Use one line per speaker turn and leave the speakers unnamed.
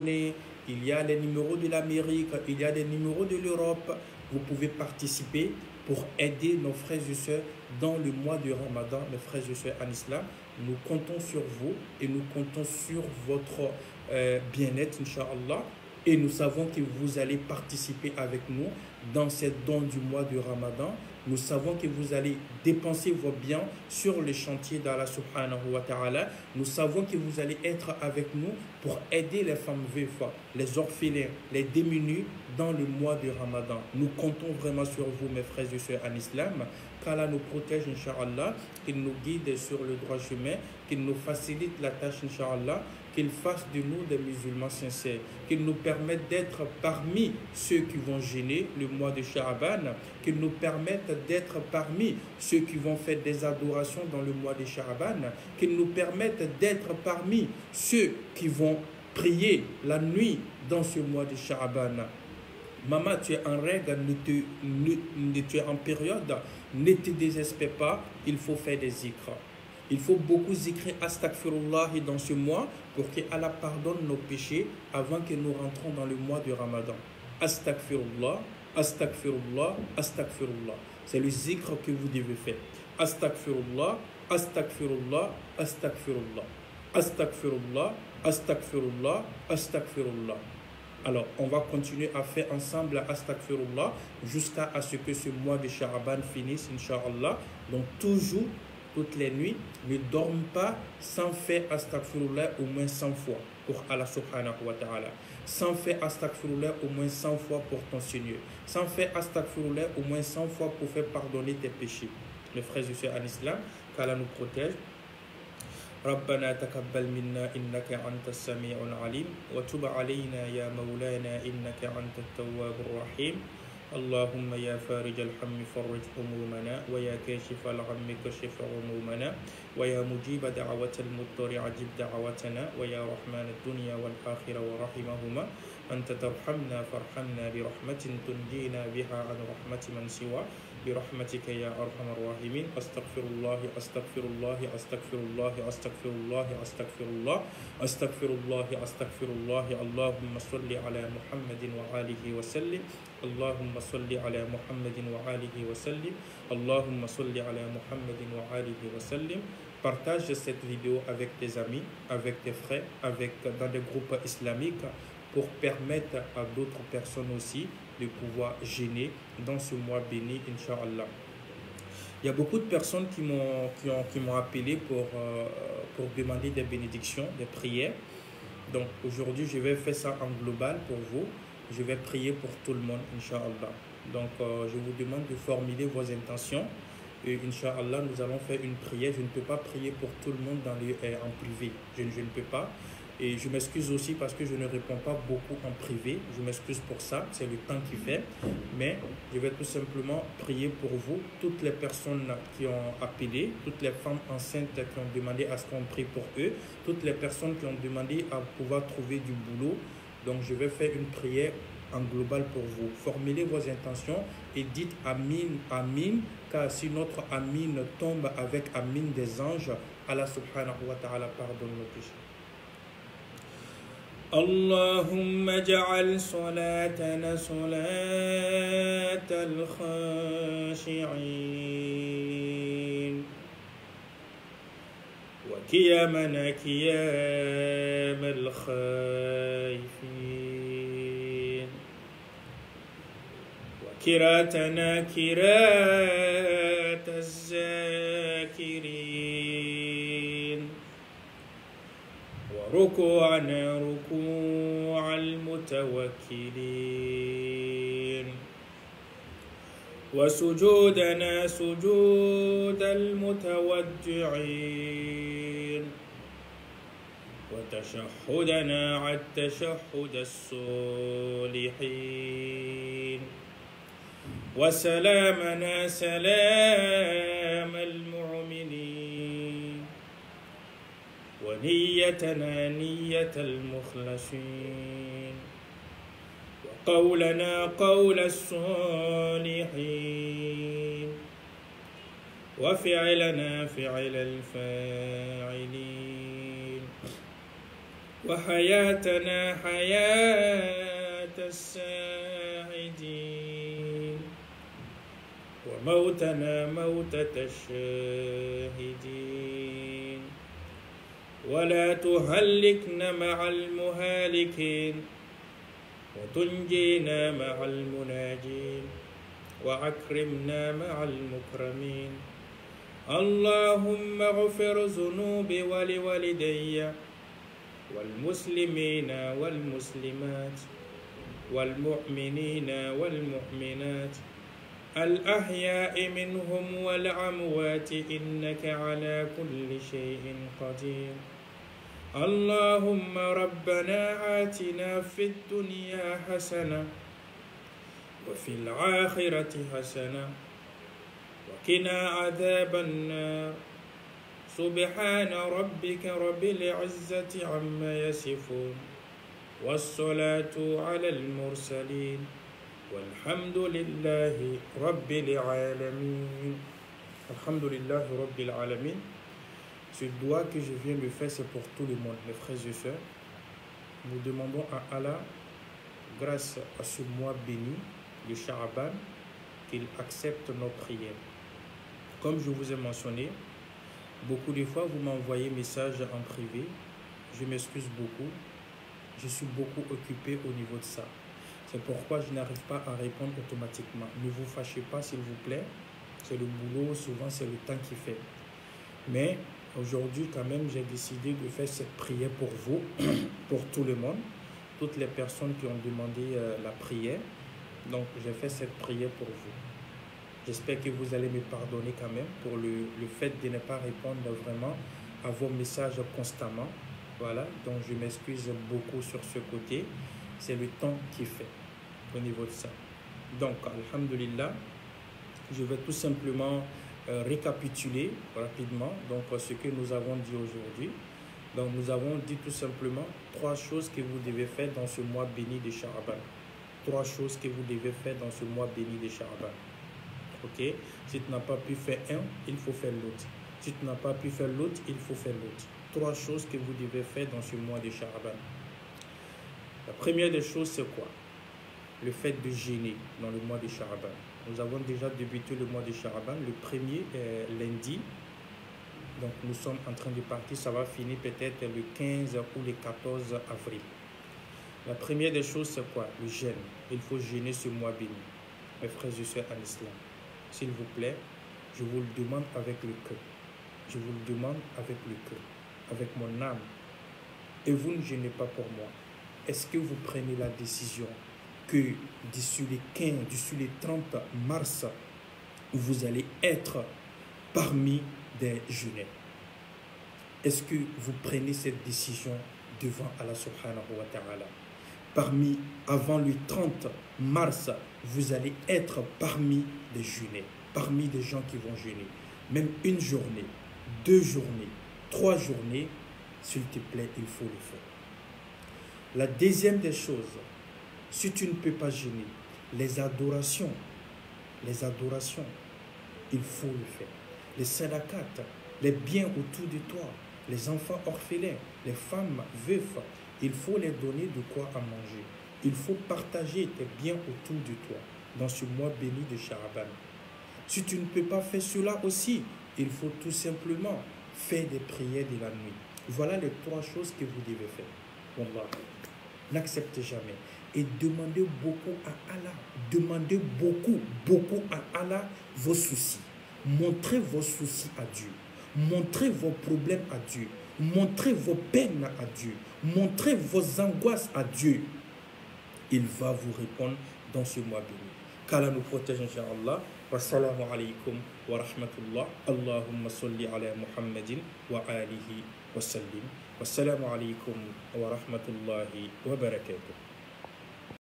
il y a les numéros de l'Amérique, il y a des numéros de l'Europe. Vous pouvez participer pour aider nos frères et sœurs dans le mois du Ramadan, mes frères et sœurs en islam. Nous comptons sur vous et nous comptons sur votre bien-être, Inch'Allah. Et nous savons que vous allez participer avec nous dans ces dons du mois du Ramadan. Nous savons que vous allez dépenser vos biens sur les chantiers d'Allah subhanahu wa ta'ala. Nous savons que vous allez être avec nous pour aider les femmes veuves, les orphelins, les démunis dans le mois du Ramadan. Nous comptons vraiment sur vous, mes frères et sœurs en islam, qu'Allah nous protège, Inch'Allah, qu'il nous guide sur le droit chemin, qu'il nous facilite la tâche, Inch'Allah, qu'il fasse de nous des musulmans sincères, qu'il nous permette d'être parmi ceux qui vont gêner le mois de Sha'aban, qu'il nous permette d'être parmi ceux qui vont faire des adorations dans le mois de Sha'aban, qu'il nous permette d'être parmi ceux qui vont prier la nuit dans ce mois de Sha'aban. Maman, tu es en règle, tu es en période, ne te désespère pas, il faut faire des zikrs. Il faut beaucoup zikrer Astaghfirullah dans ce mois pour que Allah pardonne nos péchés avant que nous rentrons dans le mois du Ramadan. Astaghfirullah, Astaghfirullah, Astaghfirullah. C'est le zikr que vous devez faire. Astaghfirullah, Astaghfirullah, Astaghfirullah. Astaghfirullah, Astaghfirullah, Astaghfirullah. Alors, on va continuer à faire ensemble Astaghfirullah jusqu'à ce que ce mois de Sha'aban finisse, Inch'Allah. Donc, toujours, toutes les nuits, ne dorme pas sans faire Astaghfirullah au moins 100 fois pour Allah subhanahu wa ta'ala. Sans faire Astaghfirullah au moins 100 fois pour ton Seigneur. Sans faire Astaghfirullah au moins 100 fois pour faire pardonner tes péchés. Mes frères et sœurs en islam, qu'Allah nous protège. ربنا تقبل منا إنك أنت السميع العليم وتب علينا يا مولانا إنك أنت التواب الرحيم اللهم يا فارج الهم فرج همومنا ويا كاشف الغم كشف غمومنا ويا مجيب دعوة المضطر عجب دعوتنا ويا رحمن الدنيا والآخرة ورحمهما أنت ترحمنا فارحمنا برحمة تنجينا بها عن رحمة من سوى برحمتك يا أرحم الراحمين أستغفر الله أستغفر الله أستغفر الله أستغفر الله أستغفر الله أستغفر الله أستغفر الله اللهم صل على محمد وآله وسلم اللهم صل على محمد وآله وسلم اللهم صل على محمد وآله وسلم. Partage cette vidéo avec tes amis, avec tes frères, dans des groupes islamiques pour permettre à d'autres personnes aussi de pouvoir jeûner dans ce mois béni, Inch'Allah. Il y a beaucoup de personnes qui m'ont appelé pour demander des bénédictions, des prières. Donc aujourd'hui, je vais faire ça en global pour vous. Je vais prier pour tout le monde, Inch'Allah. Donc je vous demande de formuler vos intentions. Et Inch'Allah, nous allons faire une prière. Je ne peux pas prier pour tout le monde en privé. Je ne peux pas. Et je m'excuse aussi parce que je ne réponds pas beaucoup en privé. Je m'excuse pour ça, c'est le temps qui fait. Mais je vais tout simplement prier pour vous, toutes les personnes qui ont appelé, toutes les femmes enceintes qui ont demandé à ce qu'on prie pour eux, toutes les personnes qui ont demandé à pouvoir trouver du boulot. Donc je vais faire une prière en global pour vous. Formulez vos intentions et dites Amin, Amin, car si notre Amin tombe avec Amin des anges, Allah subhanahu wa ta'ala pardonne nos péchés. اللهم اجعل صلاتنا صلاة الخاشعين وقيامنا قيام الخائفين وقراءتنا قراءة الذاكرين وركوعنا ركوع المتوكلين وسجودنا سجود المتوجعين وتشهدنا على التشهد الصالحين وسلامنا سلام المؤمنين ونيتنا نية المخلصين وقولنا قول الصالحين وفعلنا فعل الفاعلين وحياتنا حياة الساعدين وموتنا موتة الشاهدين ولا تهلكنا مع المهالكين وتنجينا مع المناجين وأكرمنا مع المكرمين اللهم اغفر ذنوبي ولوالدي والمسلمين والمسلمات والمؤمنين والمؤمنات الأحياء منهم والأموات إنك على كل شيء قدير اللهم ربنا آتنا في الدنيا حسنة وفي الآخرة حسنة وقنا عذاب النار سبحان ربك رب العزة عما يصفون والصلاة على المرسلين والحمد لله رب العالمين. Alhamdulillah Rabbil Alamin. Ce doigt que je viens de faire, c'est pour tout le monde, mes frères et sœurs. Nous demandons à Allah, grâce à ce mois béni de Sha'aban, qu'il accepte nos prières. Comme je vous ai mentionné, beaucoup de fois, vous m'envoyez message en privé. Je m'excuse beaucoup. Je suis beaucoup occupé au niveau de ça. C'est pourquoi je n'arrive pas à répondre automatiquement. Ne vous fâchez pas, s'il vous plaît. C'est le boulot, souvent c'est le temps qui fait. Mais aujourd'hui, quand même, j'ai décidé de faire cette prière pour vous, pour tout le monde, toutes les personnes qui ont demandé la prière. Donc, j'ai fait cette prière pour vous. J'espère que vous allez me pardonner quand même pour le fait de ne pas répondre vraiment à vos messages constamment. Voilà, donc je m'excuse beaucoup sur ce côté. C'est le temps qui fait au niveau de ça. Donc, alhamdulillah, je vais tout simplement récapituler rapidement donc, ce que nous avons dit aujourd'hui. Donc, nous avons dit tout simplement 3 choses que vous devez faire dans ce mois béni de Sha'aban. 3 choses que vous devez faire dans ce mois béni de Sha'aban. Ok? Si tu n'as pas pu faire un, il faut faire l'autre. Si tu n'as pas pu faire l'autre, il faut faire l'autre. 3 choses que vous devez faire dans ce mois de Sha'aban. La première des choses, c'est quoi? Le fait de jeûner dans le mois de Sha'aban. Nous avons déjà débuté le mois de Sha'aban. Le premier est lundi. Donc, nous sommes en train de partir. Ça va finir peut-être le 15 ou le 14 avril. La première des choses, c'est quoi? Le jeûne. Il faut jeûner ce mois béni. Mes frères et sœurs en islam, s'il vous plaît, je vous le demande avec le cœur. Je vous le demande avec le cœur, avec mon âme. Et vous ne jeûnez pas pour moi. Est-ce que vous prenez la décision que d'ici les 15, d'ici les 30 mars, vous allez être parmi des jeûneurs? Est-ce que vous prenez cette décision devant Allah subhanahu wa ta'ala? Avant le 30 mars, vous allez être parmi les jeûneurs, parmi des gens qui vont jeûner. Même une journée, 2 journées, 3 journées, s'il te plaît, il faut le faire. La deuxième des choses, si tu ne peux pas jeûner, les adorations, il faut le faire. Les sadaqat, les biens autour de toi, les enfants orphelins, les femmes veuves, il faut les donner de quoi à manger. Il faut partager tes biens autour de toi dans ce mois béni de Sha'aban. Si tu ne peux pas faire cela aussi, il faut tout simplement faire des prières de la nuit. Voilà les 3 choses que vous devez faire. Wallah. N'acceptez jamais. Et demandez beaucoup à Allah. Demandez beaucoup à Allah vos soucis. Montrez vos soucis à Dieu. Montrez vos problèmes à Dieu. Montrez vos peines à Dieu. Montrez vos angoisses à Dieu. Il va vous répondre dans ce mois béni. Qu'Allah nous protège, Inch'Allah. Wassalamu alaikum wa rahmatullah. Allahumma salli ala Muhammadin wa alihi wa sallim. Wassalamu alaikum wa rahmatullahi wa barakatuh.